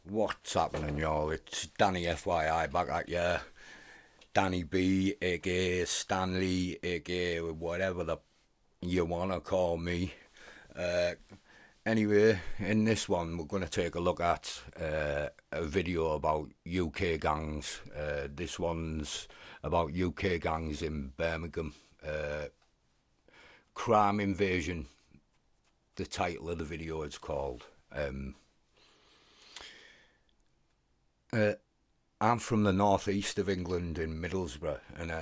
What's happening, y'all? It's Danny FYI back at ya. Danny B, aka Stanley, aka whatever you wanna call me. Uh, anyway, in this one, we're gonna take a look at a video about UK gangs. This one's about UK gangs in Birmingham. Crime Invasion. The title of the video is called. I'm from the northeast of England in Middlesbrough, and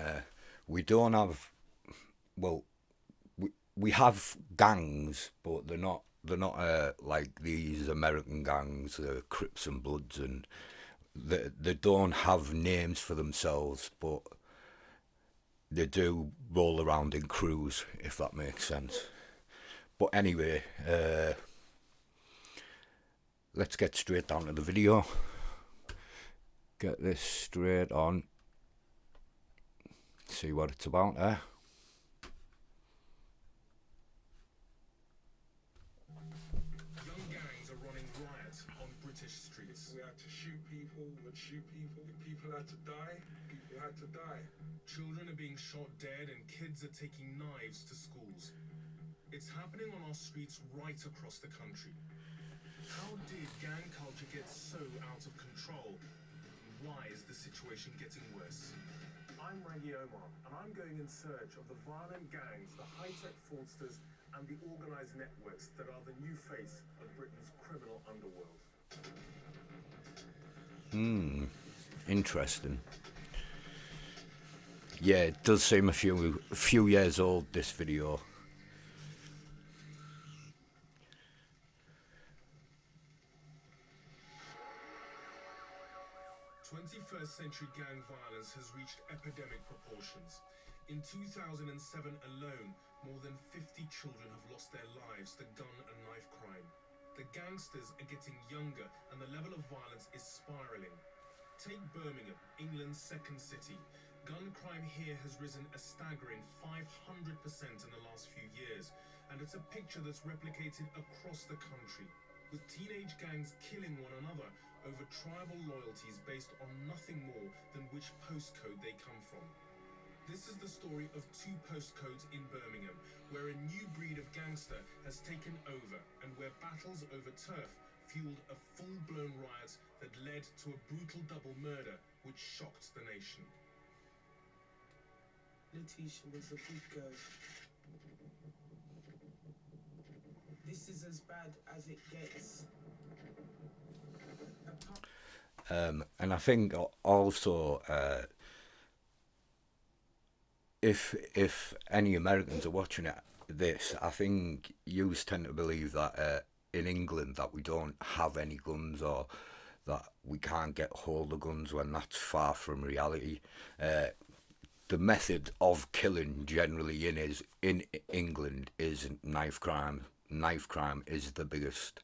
we don't have, well, we have gangs, but they're not like these American gangs, the Crips and Bloods, and they don't have names for themselves, but they do roll around in crews, if that makes sense. But anyway, let's get straight down to the video. Get this straight on. See what it's about there. Young gangs are running riots on British streets. We had to shoot people, would shoot people. People had to die. People had to die. Children are being shot dead and kids are taking knives to schools. It's happening on our streets right across the country. How did gang culture get so out of control? Why is the situation getting worse? I'm Raggy Omar, and I'm going in search of the violent gangs, the high-tech fraudsters, and the organised networks that are the new face of Britain's criminal underworld. Interesting. Yeah, it does seem a few years old, this video. 21st century gang violence has reached epidemic proportions. In 2007 alone, more than 50 children have lost their lives to gun and knife crime. The gangsters are getting younger and the level of violence is spiralling. Take Birmingham, England's second city. Gun crime here has risen a staggering 500% in the last few years, and it's a picture that's replicated across the country, with teenage gangs killing one another over tribal loyalties based on nothing more than which postcode they come from. This is the story of two postcodes in Birmingham, where a new breed of gangster has taken over and where battles over turf fueled a full-blown riot that led to a brutal double murder which shocked the nation. Letitia was a good girl. This is as bad as it gets. And I think also, if any Americans are watching this, I think you tend to believe that in England that we don't have any guns, or that we can't get hold of guns, when that's far from reality. The method of killing generally in England is knife crime. Knife crime is the biggest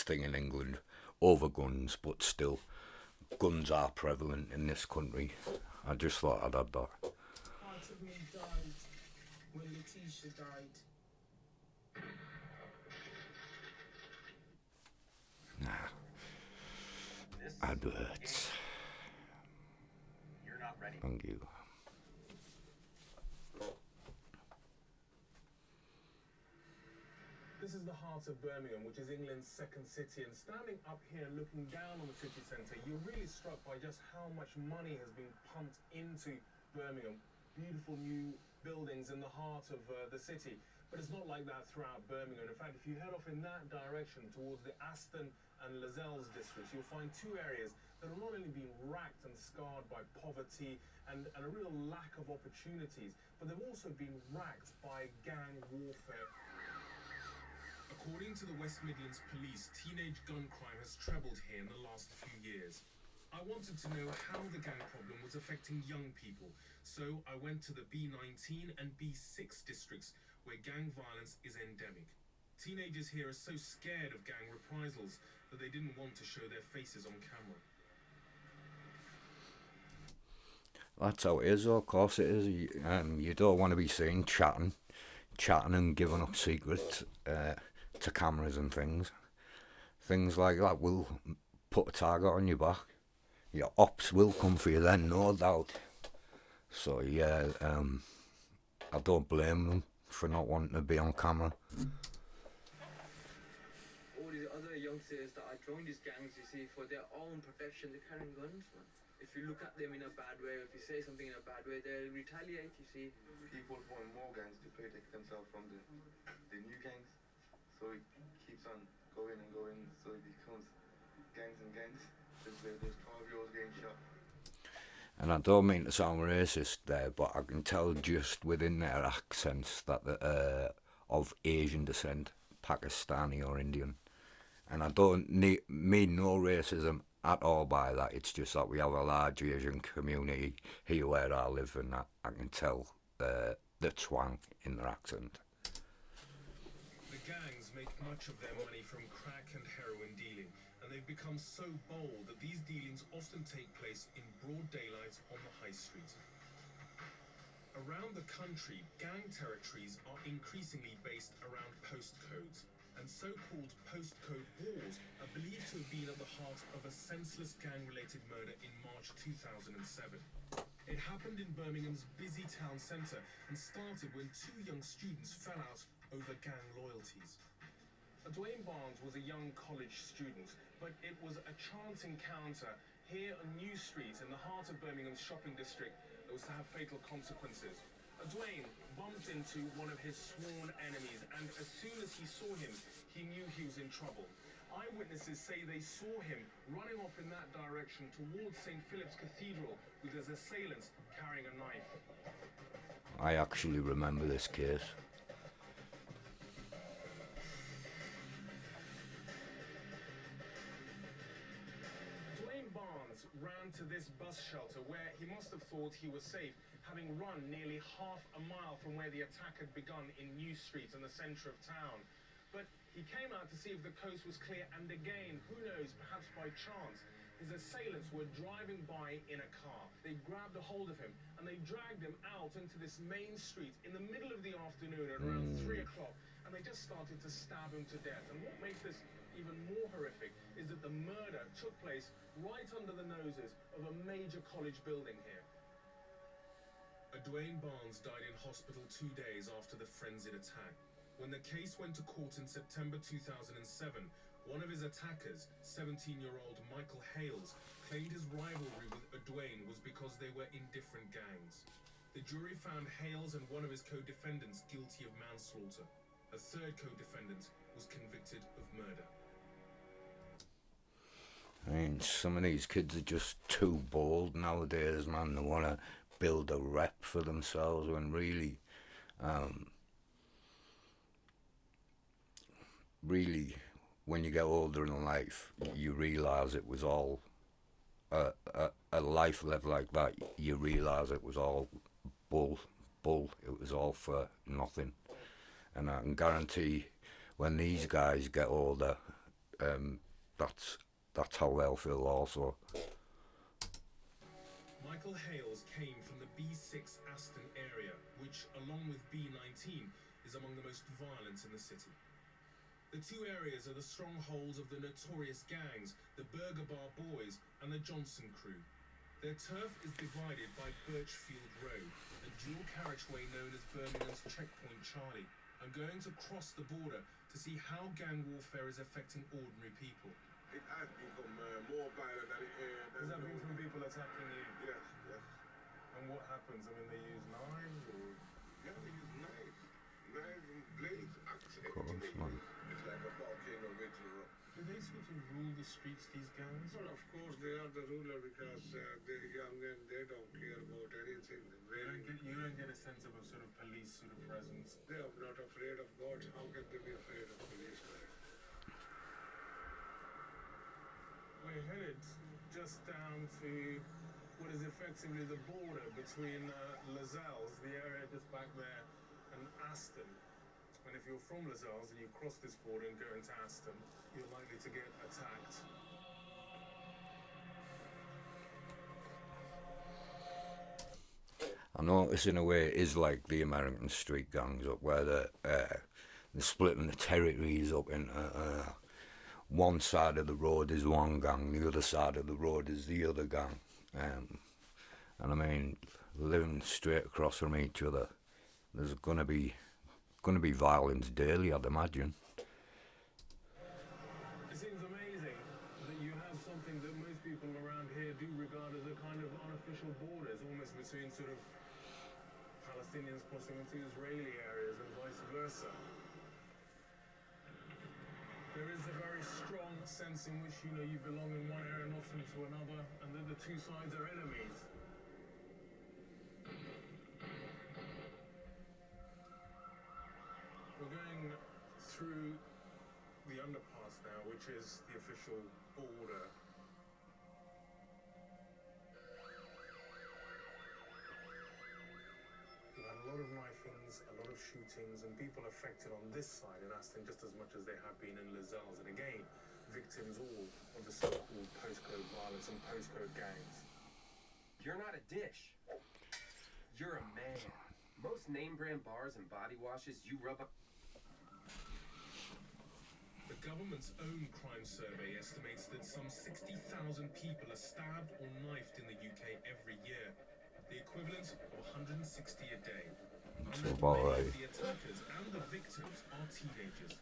thing in England over guns, but still, guns are prevalent in this country. I just thought I'd add that. Part of me died when Letitia died. Adverts. You're not ready. Thank you. This is the heart of Birmingham, which is England's second city, and standing up here looking down on the city centre, you're really struck by just how much money has been pumped into Birmingham. Beautiful new buildings in the heart of the city, but it's not like that throughout Birmingham. In fact, if you head off in that direction towards the Aston and Lascelles districts, you'll find two areas that have not only been racked and scarred by poverty and a real lack of opportunities, but they've also been racked by gang warfare. According to the West Midlands Police, teenage gun crime has trebled here in the last few years. I wanted to know how the gang problem was affecting young people, so I went to the B19 and B6 districts, where gang violence is endemic. Teenagers here are so scared of gang reprisals that they didn't want to show their faces on camera. That's how it is, of course it is. You don't want to be seen chatting and giving up secrets. to cameras and things like that will put a target on your back. Your ops will come for you then, no doubt. So yeah, I don't blame them for not wanting to be on camera. All these other youngsters that are joined these gangs, you see, for their own protection, they're carrying guns, man. If you look at them in a bad way, if you say something in a bad way, they'll retaliate, you see. People form more gangs to protect themselves from the new gangs. So it keeps on going and going, so it becomes gangs and gangs. There's 12-year-olds getting shot. And I don't mean to sound racist there, but I can tell just within their accents that they're of Asian descent, Pakistani or Indian. And I don't mean no racism at all by that. It's just that we have a large Asian community here where I live, and I can tell the twang in their accent. The gangs make much of their money from crack and heroin dealing, and they've become so bold that these dealings often take place in broad daylight on the high street. Around the country, gang territories are increasingly based around postcodes, and so-called postcode wars are believed to have been at the heart of a senseless gang-related murder in March 2007. It happened in Birmingham's busy town centre and started when two young students fell out over gang loyalties. Dwayne Barnes was a young college student, but it was a chance encounter here on New Street in the heart of Birmingham's shopping district that was to have fatal consequences. Dwayne bumped into one of his sworn enemies, and as soon as he saw him, he knew he was in trouble. Eyewitnesses say they saw him running off in that direction towards St. Philip's Cathedral with his assailants carrying a knife. I actually remember this case. Dwayne Barnes ran to this bus shelter where he must have thought he was safe, having run nearly half a mile from where the attack had begun in New Street in the centre of town. But he came out to see if the coast was clear, and again, who knows, perhaps by chance, his assailants were driving by in a car. They grabbed a hold of him and they dragged him out into this main street in the middle of the afternoon at around 3 o'clock, and they just started to stab him to death. And what makes this even more horrific is that the murder took place right under the noses of a major college building here. Dwayne Barnes died in hospital 2 days after the frenzied attack. When the case went to court in September 2007, one of his attackers, 17-year-old Michael Hales, claimed his rivalry with Dwayne was because they were in different gangs. The jury found Hales and one of his co-defendants guilty of manslaughter. A third co-defendant was convicted of murder. I mean, some of these kids are just too bold nowadays, man. They want to build a rep for themselves when really, when you get older in life, you realise it was all, a life lived like that, you realise it was all bull. It was all for nothing. And I can guarantee when these guys get older, that's how they'll feel also. Michael Hales came from the B6 Aston area, which, along with B19, is among the most violent in the city. The two areas are the strongholds of the notorious gangs, the Burger Bar Boys and the Johnson crew. Their turf is divided by Birchfield Road, a dual carriageway known as Birmingham's Checkpoint Charlie. I'm going to cross the border to see how gang warfare is affecting ordinary people. It has become more violent than it Has that been from people attacking you? Yes, yes. And what happens? I mean, they use knives or... Yeah, they use knives. Knives and blades, axes, Of course, everything. man. It's like a volcano waiting up. Do they sort of rule the streets, these gangs? Well, of course, they are the ruler because they're young and they don't care about anything. You don't get a sense of a sort of police sort of presence. They are not afraid of God. How can they be afraid of police? We're headed just down to what is effectively the border between Lascelles, the area just back there, and Aston. And if you're from Lascelles and you cross this border and go into Aston, you're likely to get attacked. I notice in a way it is like the American street gangs up where they're splitting the territories up into one side of the road is one gang, the other side of the road is the other gang. And I mean, living straight across from each other, there's gonna be violence daily, I'd imagine. It seems amazing that you have something that most people around here do regard as a kind of unofficial borders, almost between sort of Palestinians crossing into Israeli areas and vice versa. There is a very strong sense in which, you know, you belong in one area, not into another, and that the two sides are enemies. We're going through the underpass now, which is the official border. We've had a lot of knife-ins, a lot of shootings, and people affected on this side in Aston just as much as there have been in Les Isles. And again, victims all of the so-called postcode violence and postcode gangs. You're not a dish. You're a man. Most name brand bars and body washes you rub up. The government's own crime survey estimates that some 60,000 people are stabbed or knifed in the UK every year, the equivalent of 160 a day. That's about right. The attackers and the victims are teenagers.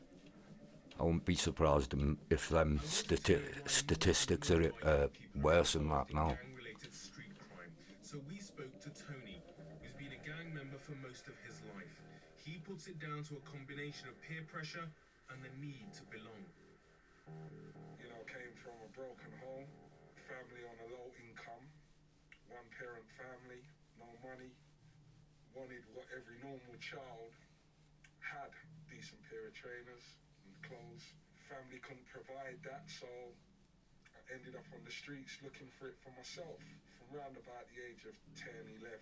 I wouldn't be surprised if them statistics are worse than that now. Gang-related street crime. So we spoke to Tony, who's been a gang member for most of his life. He puts it down to a combination of peer pressure and the need to belong. You know, came from a broken home, family on a low income, one parent family, no money, wanted what every normal child had, decent pair of trainers and clothes. Family couldn't provide that, so I ended up on the streets looking for it for myself from round about the age of 10, 11.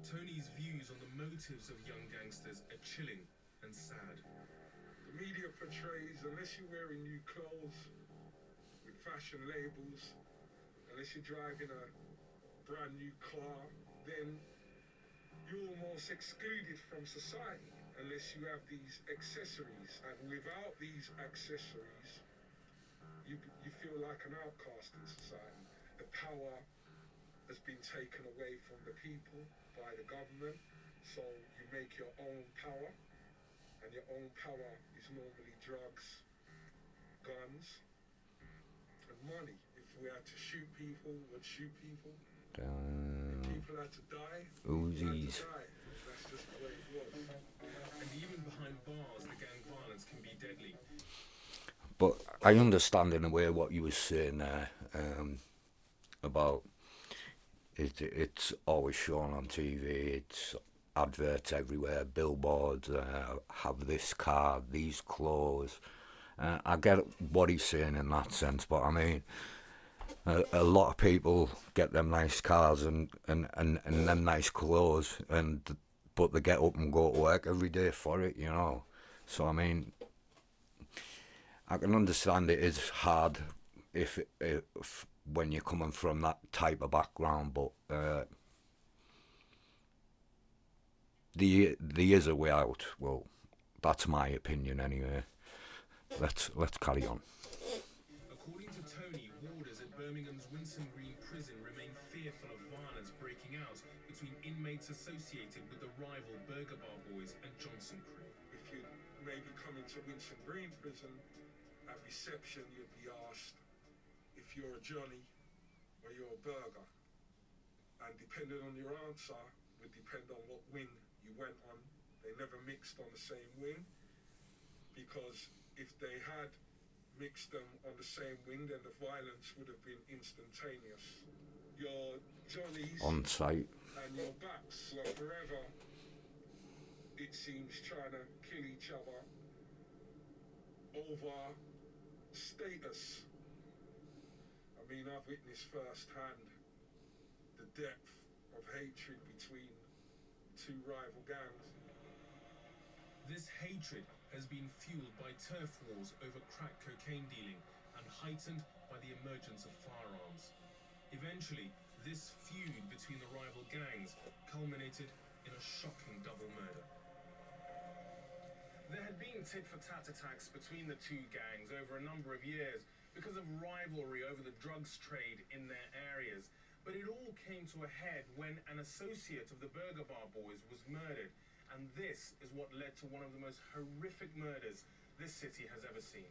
Tony's views on the motives of young gangsters are chilling and sad. The media portrays, unless you're wearing new clothes with fashion labels, unless you're driving a brand new car, then you're almost excluded from society unless you have these accessories. And without these accessories, you feel like an outcast in society. The power has been taken away from the people by the government, so you make your own power. And your own power is normally drugs, guns, and money. If we had to shoot people, we'd shoot people. If people had to die, Uzis. That's just the way it was. And even behind bars, the gang violence can be deadly. But I understand in a way what you were saying there about it's always shown on TV, it's adverts everywhere, billboards, have this car, these clothes. I get what he's saying in that sense, but I mean, a lot of people get them nice cars and them nice clothes, but they get up and go to work every day for it, you know. So I mean, I can understand it is hard if when you're coming from that type of background, but there is a way out. Well, that's my opinion anyway. Let's carry on. According to Tony, warders at Birmingham's Winson Green prison remain fearful of violence breaking out between inmates associated with the rival Burger Bar Boys and Johnson crew. If you maybe come into Winson Green prison, at reception you'd be asked if you're a Johnny or you're a Burger. And depending on your answer would depend on what wing you went on. They never mixed on the same wing, because if they had mixed them on the same wing, then the violence would have been instantaneous. Your Johnnies On site. and your Bats were forever, it seems, trying to kill each other over status. I mean, I've witnessed firsthand the depth of hatred between two rival gangs. This hatred has been fueled by turf wars over crack cocaine dealing and heightened by the emergence of firearms. Eventually, this feud between the rival gangs culminated in a shocking double murder. There had been tit-for-tat attacks between the two gangs over a number of years because of rivalry over the drugs trade in their areas. But it all came to a head when an associate of the Burger Bar boys was murdered. And this is what led to one of the most horrific murders this city has ever seen.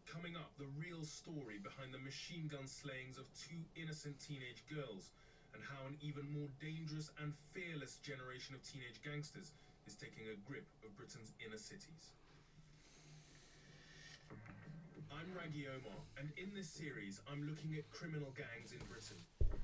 Coming up, the real story behind the machine gun slayings of two innocent teenage girls, and how an even more dangerous and fearless generation of teenage gangsters is taking a grip of Britain's inner cities. I'm Raggy Omar, and in this series, I'm looking at criminal gangs in Britain.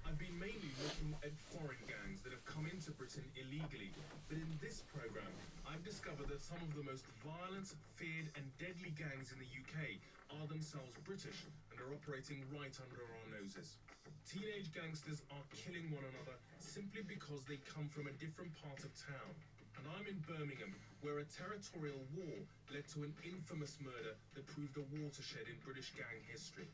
I've been mainly looking at foreign gangs that have come into Britain illegally, but in this programme, I've discovered that some of the most violent, feared and deadly gangs in the UK are themselves British and are operating right under our noses. Teenage gangsters are killing one another simply because they come from a different part of town. And I'm in Birmingham, where a territorial war led to an infamous murder that proved a watershed in British gang history.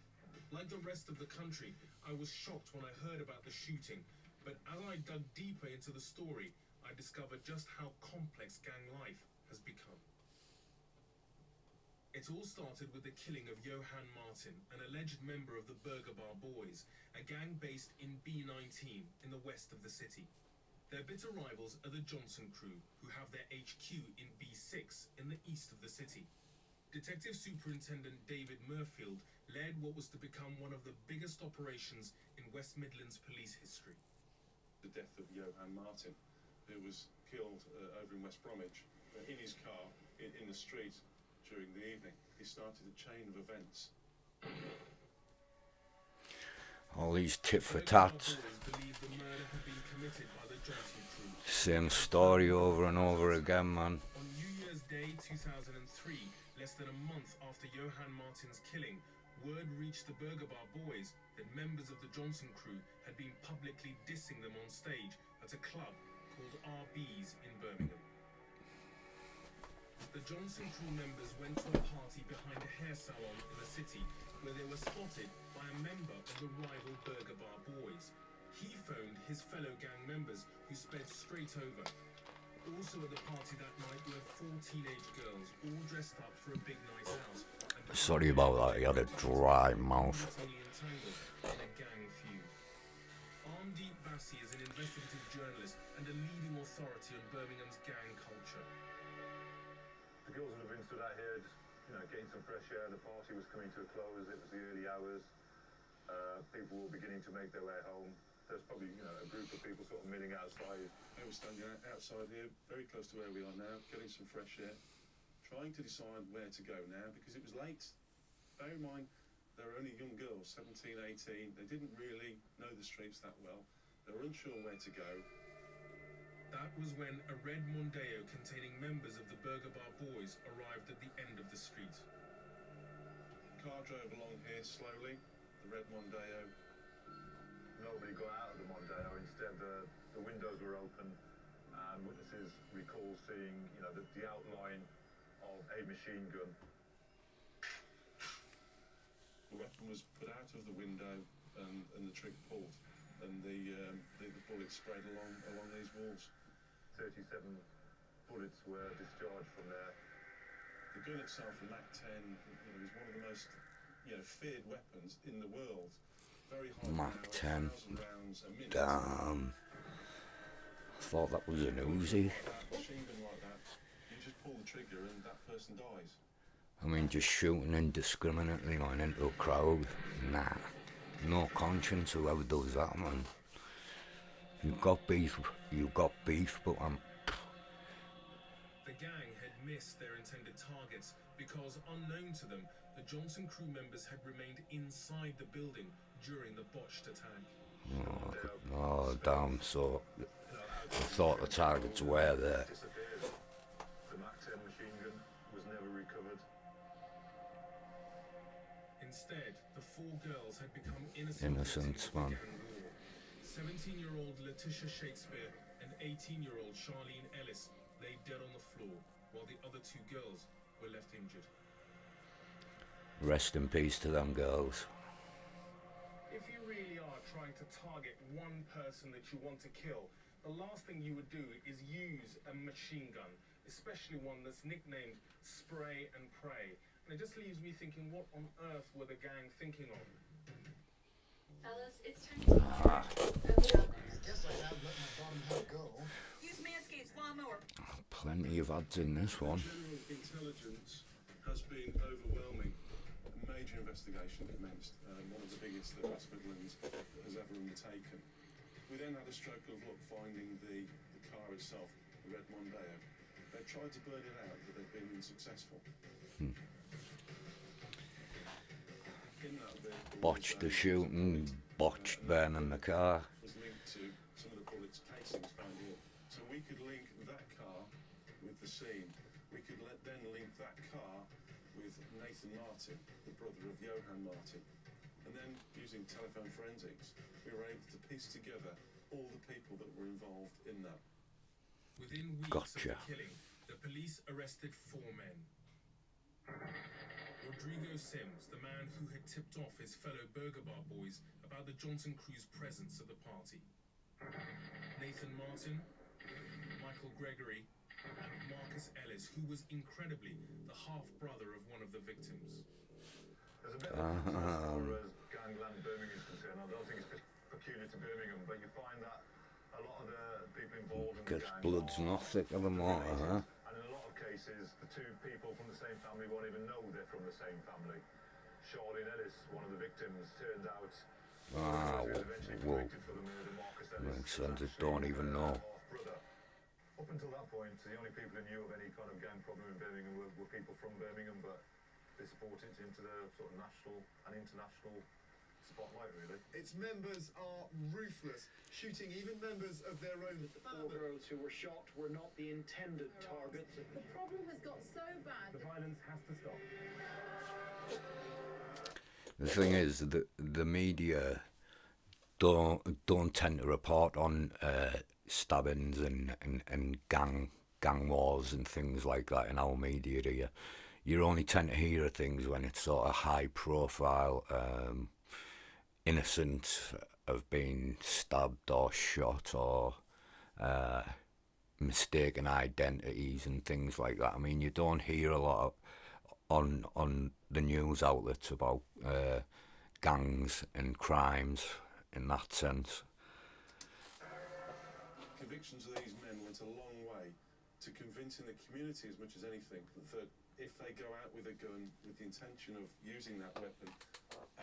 Like the rest of the country, I was shocked when I heard about the shooting, but as I dug deeper into the story, I discovered just how complex gang life has become. It all started with the killing of Johann Martin, an alleged member of the Burger Bar Boys, a gang based in B19 in the west of the city. Their bitter rivals are the Johnson crew, who have their HQ in B6 in the east of the city. Detective Superintendent David Murfield led what was to become one of the biggest operations in West Midlands police history. The death of Johann Martin, who was killed over in West Bromwich in his car in the street during the evening. He started a chain of events. All these tit for tats. Same story over and over again, man. On New Year's Day 2003, less than a month after Johann Martin's killing, word reached the Burger Bar Boys that members of the Johnson crew had been publicly dissing them on stage at a club called RB's in Birmingham. The Johnson crew members went to a party behind a hair salon in the city where they were spotted by a member of the rival Burger Bar Boys. He phoned his fellow gang members who sped straight over. Also at the party that night were 4 teenage girls, all dressed up for a big night out. Sorry about that, he had a dry mouth. Armdeep Bassi is an investigative journalist and a leading authority on Birmingham's gang culture. The girls would have been stood out here, just, getting some fresh air. The party was coming to a close. It was the early hours. People were beginning to make their way home. There's probably, a group of people sort of milling outside. I was standing outside here, very close to where we are now, getting some fresh air, trying to decide where to go now because it was late. Bear in mind, they were only young girls, 17, 18. They didn't really know the streets that well. They were unsure where to go. That was when a red Mondeo containing members of the Burger Bar Boys arrived at the end of the street. The car drove along here slowly, the red Mondeo. Nobody got out of the Mondeo. Instead, the windows were open, and witnesses recall seeing, the outline of a machine gun. The weapon was put out of the window, and the trigger pulled, and the bullet sprayed along these walls. 37 bullets were discharged from there. The gun itself, the Mac-10, is one of the most, feared weapons in the world. Very high Mac-10. rounds a minute. Damn. I thought that was an Uzi. Machine gun like that, you just pull the trigger and that person dies. I mean, just shooting indiscriminately like into a crowd. Nah. No conscience whoever does that, man. You've got beef, but The gang had missed their intended targets because, unknown to them, the Johnson crew members had remained inside the building during the botched attack. Oh, damn, so I thought the targets were there. The Mac-10 machine gun was never recovered. Instead, the 4 girls had become innocent Innocents, man. 17-year-old Letitia Shakespeare and 18-year-old Charlene Ellis lay dead on the floor, while the other 2 girls were left injured. Rest in peace to them girls. If you really are trying to target one person that you want to kill, the last thing you would do is use a machine gun. especially one that's nicknamed Spray and Pray. And it just leaves me thinking, what on earth were the gang thinking of? Fellas, it's time to take care of I guess I have let my bottom half go. Use Manscaped's lawnmower. Plenty of ads in this one. General intelligence has been overwhelming. A major investigation commenced, one of the biggest that West Midlands has ever undertaken. We then had a stroke of luck finding the car itself, the Red Mondeo. They tried to burn it out, but they've been unsuccessful. In that vehicle, Botched the shooting, botched burning the car. was linked to some of the bullets casings found here. So we could link that car with the scene. We could then link that car with Nathan Martin, the brother of Johan Martin. And then, using telephone forensics, we were able to piece together all the people that were involved in that. Within weeks Gotcha. of the killing, the police arrested 4 men. Rodrigo Sims, the man who had tipped off his fellow Burger Bar boys about the Johnson crew's presence at the party. Nathan Martin, Michael Gregory, and Marcus Ellis, who was incredibly the half-brother of one of the victims. There's a bit of as far as gangland Birmingham is concerned. I don't think it's peculiar to Birmingham, but you find that a lot of the people involved in the Guess gang blood's are not thick of the mortar, huh? And in a lot of cases, the two people from the same family won't even know they're from the same family. Charlene Ellis, one of the victims, turned out was eventually convicted for the murder. Marcus Ellis Makes was sense, I actually don't even know. half-brother. Up until that point, the only people who knew of any kind of gang problem in Birmingham were people from Birmingham, but this brought it into the sort of national and international spotlight, really. Its members are ruthless, shooting even members of their own The 4 girls who were shot were not the intended targets. The problem has got so bad. The violence has to stop. The thing is, the media don't tend to report on stabbings and gang wars and things like that in our media, do you? You only tend to hear of things when it's sort of high profile, innocent of being stabbed or shot or mistaken identities and things like that. I mean, you don't hear a lot on the news outlets about gangs and crimes in that sense. Convictions of these men went a long way to convincing the community as much as anything that if they go out with a gun with the intention of using that weapon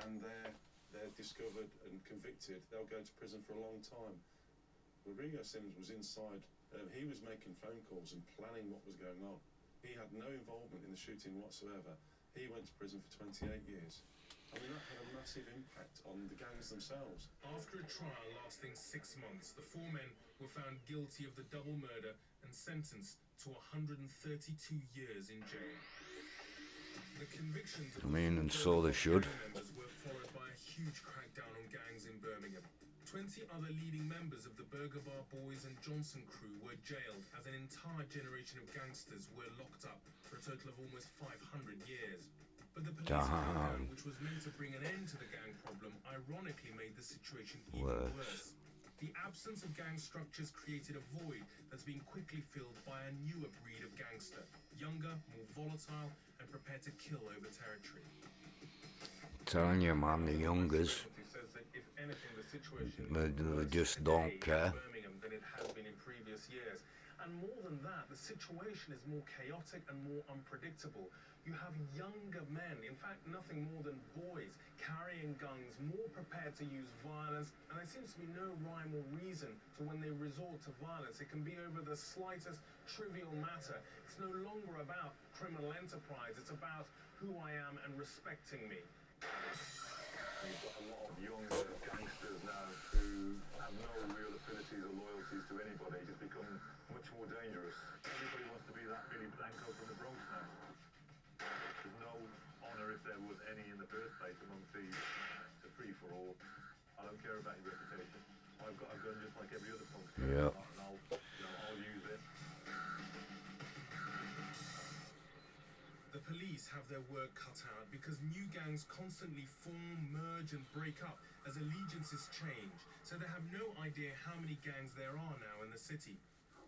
and they're discovered and convicted, they'll go to prison for a long time. Rodrigo Sims was inside, he was making phone calls and planning what was going on. He had no involvement in the shooting whatsoever. He went to prison for 28 years. I mean, that had a massive impact on the gangs themselves. After a trial lasting 6 months, the 4 men were found guilty of the double murder and sentenced to 132 years in jail. The convictions of And so they should. members were followed by a huge crackdown on gangs in Birmingham. 20 other leading members of the Burger Bar Boys and Johnson crew were jailed as an entire generation of gangsters were locked up for a total of almost 500 years. But the police crackdown, which was meant to bring an end to the gang problem, ironically made the situation even worse. The absence of gang structures created a void that's been quickly filled by a newer breed of gangster, younger, more volatile, and prepared to kill over territory. Telling you, man, the youngers, they just don't care. Birmingham than it has been in previous years. And more than that, the situation is more chaotic and more unpredictable. You have younger men, in fact nothing more than boys, carrying guns, more prepared to use violence, and there seems to be no rhyme or reason to when they resort to violence. It can be over the slightest trivial matter. It's no longer about criminal enterprise, it's about who I am and respecting me. You've got a lot of younger gangsters now who have no real affinities or loyalties to anybody, just become much more dangerous. Everybody wants to be that Billy Blanco from the Bronx now. There's no honour, if there was any in the first place, amongst these. It's a free-for-all. I don't care about your reputation. I've got a gun just like every other punkster. Yeah. And I'll use it. The police have their work cut out because new gangs constantly form, merge and break up as allegiances change, so they have no idea how many gangs there are now in the city.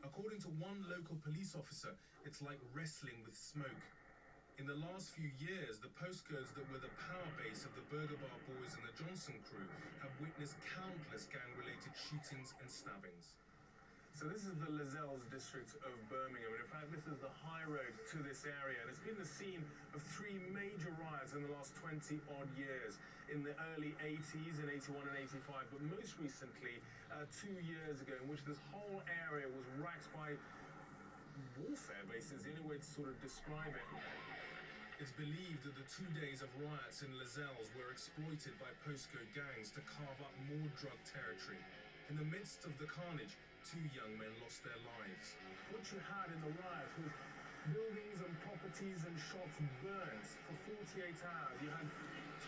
According to one local police officer, it's like wrestling with smoke. In the last few years, the postcodes that were the power base of the Burger Bar Boys and the Johnson crew have witnessed countless gang-related shootings and stabbings. So this is the Lascelles district of Birmingham, and in fact this is the high road to this area, and it's been the scene of 3 major riots in the last 20 odd years, in the early 80s, in 81 and 85, but most recently 2 years ago, in which this whole area was racked by warfare, basically, is the only way to sort of describe it. It's believed that the 2 days of riots in Lascelles were exploited by postcode gangs to carve up more drug territory. In the midst of the carnage, 2 young men lost their lives. What you had in the riots was buildings and properties and shops burnt for 48 hours. You had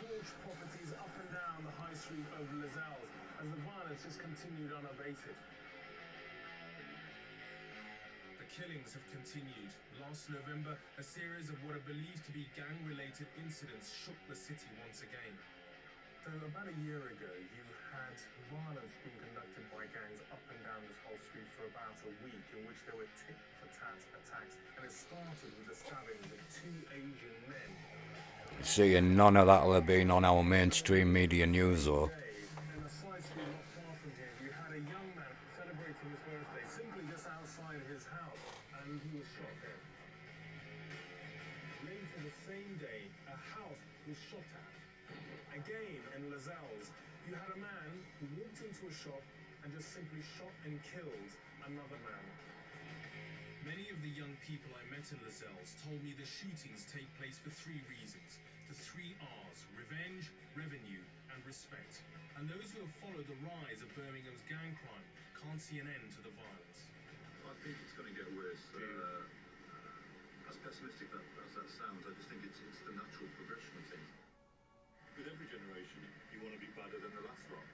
torched properties up and down the high street of Lascelles as the violence just continued unabated. The killings have continued. Last November, a series of what are believed to be gang-related incidents shook the city once again. So about a year ago, you had violence being conducted by gangs up and down this whole street for about a week, in which there were tit-for-tat attacks, and it started with the stabbings of 2 Asian men. See, and none of that will have been on our mainstream media news, though. In a side street not far from here, you had a young man celebrating his birthday simply just outside his house, and he was shot dead. Later the same day, a house was shot at. Again, in Lascelles, you had a man who walked into a shop and just simply shot and killed another man. Many of the young people I met in Lascelles told me the shootings take place for 3 reasons. The 3 R's: revenge, revenue, and respect. And those who have followed the rise of Birmingham's gang crime can't see an end to the violence. I think it's going to get worse. As pessimistic as that sounds, I just think it's the natural progression of things. With every generation, you want to be better than the last lot.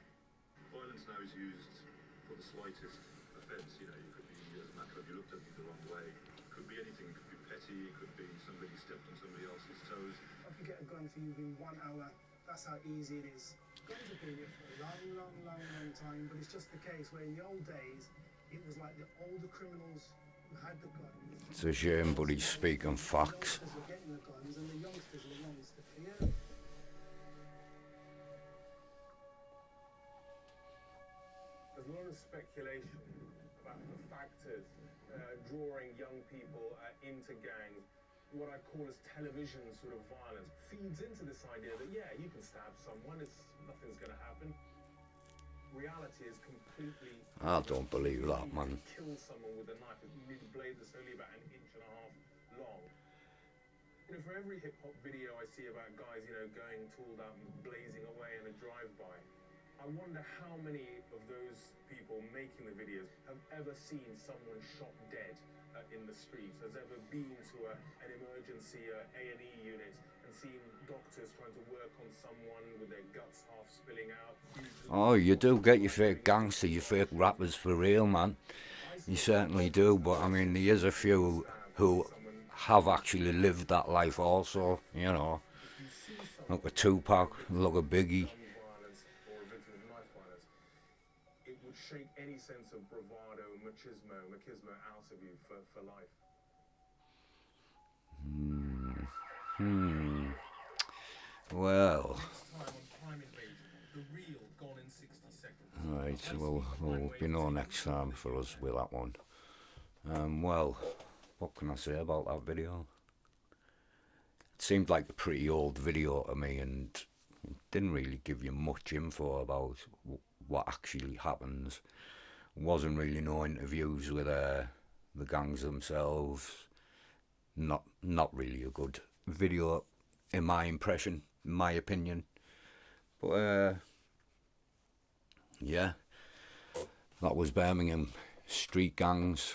Violence now is used for the slightest offence. You know, you could be, as a matter of you looked at me the wrong way. It could be anything. It could be petty. It could be somebody stepped on somebody else's toes. I could get a gun for you in 1 hour. That's how easy it is. Guns have been here for a long time, but it's just the case where in the old days, it was like the older criminals who had the guns. It's a shame, but he's speaking facts. The youngsters were getting the guns, and the youngsters were the ones to fear. There's a lot of speculation about the factors drawing young people into gangs. What I call as television sort of violence feeds into this idea that, yeah, you can stab someone, nothing's going to happen. Reality is completely... I don't believe that, man. Kill someone with a knife, a blade that's only about 1.5 inches long. You know, for every hip-hop video I see about guys, you know, going tooled up and blazing away in a drive-by, I wonder how many of those people making the videos have ever seen someone shot dead in the streets, has ever been to an emergency A&E unit and seen doctors trying to work on someone with their guts half spilling out. Oh, you do get your fake gangsters, your fake rappers for real, man. You certainly do, but I mean, there is a few who have actually lived that life also, you know. Look at Tupac, look at Biggie. It would shake any sense of bravado, machismo out of you for life. Well. Next time on Crime Invasion, the real gone in 60 seconds. Right, well, there'll be no next time for us with that one. Well, what can I say about that video? It seemed like a pretty old video to me, and it didn't really give you much info about what actually happens. Wasn't really no interviews with the gangs themselves. Not really a good video, in my impression, in my opinion. But yeah, that was Birmingham street gangs.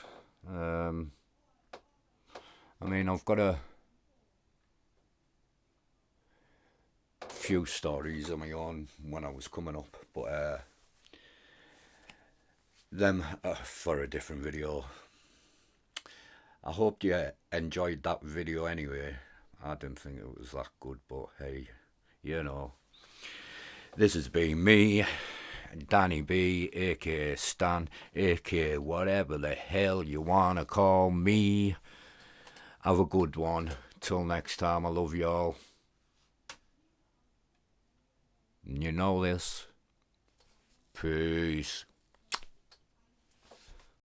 I mean, I've got a few stories of my own when I was coming up, but them for a different video. I hope you enjoyed that video anyway. I didn't think it was that good, but hey, you know, this has been me, Danny B, aka Stan, aka whatever the hell you want to call me. Have a good one. Till next time, I love you all. And you know this. Peace.